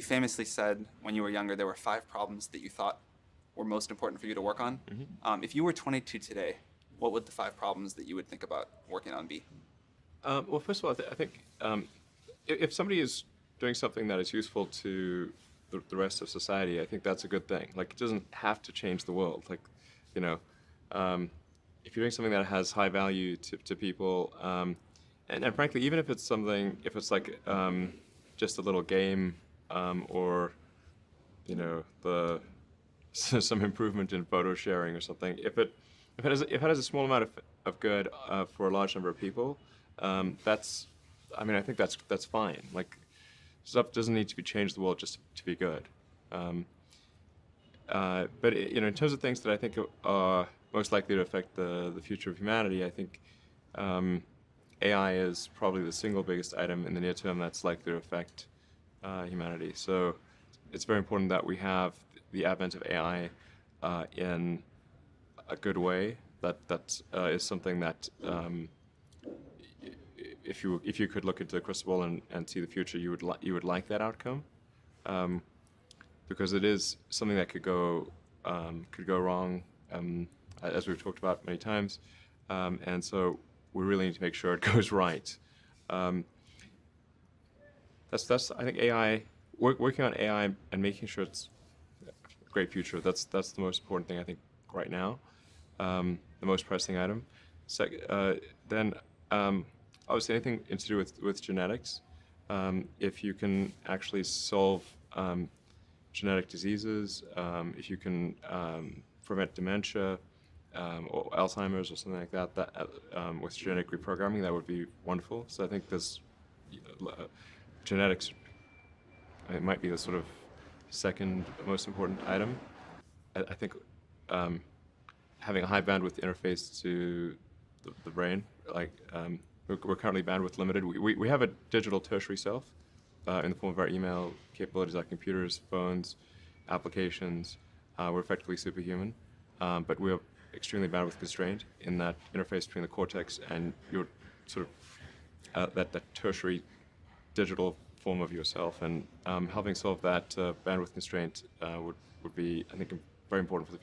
You famously said when you were younger there were 5 problems that you thought were most important for you to work on. If you were 22 today, what would the 5 problems that you would think about working on be? Well, first of all, I think if somebody is doing something that is useful to the rest of society, I think that's a good thing. Like, it doesn't have to change the world. Like, you know, if you're doing something that has high value to people, and frankly, even if it's something, if it's like just a little game, or the some improvement in photo sharing or something, if it has a small amount of good for a large number of people, that's, I mean, I think that's fine. Like, stuff doesn't need to be changed the world just to be good. But in terms of things that I think are most likely to affect the future of humanity, I think AI is probably the single biggest item in the near term that's likely to affect humanity. So it's very important that we have the advent of AI in a good way. That is something that if you could look into the crystal ball and see the future, you would like that outcome, because it is something that could go wrong, as we've talked about many times, and so we really need to make sure it goes right. That's I think AI, working on AI and making sure it's a great future. That's the most important thing I think right now. The most pressing item. Then obviously anything to do with genetics. If you can actually solve genetic diseases, if you can prevent dementia or Alzheimer's or something like that, with genetic reprogramming, that would be wonderful. So I think there's genetics. It might be the sort of second most important item. I think having a high bandwidth interface to the brain, like we're currently bandwidth limited. We have a digital tertiary self in the form of our email capabilities, like computers, phones, applications. We're effectively superhuman, but we're extremely bandwidth constrained in that interface between the cortex and your sort of that tertiary digital form of yourself. And helping solve that bandwidth constraint would be, I think, very important for the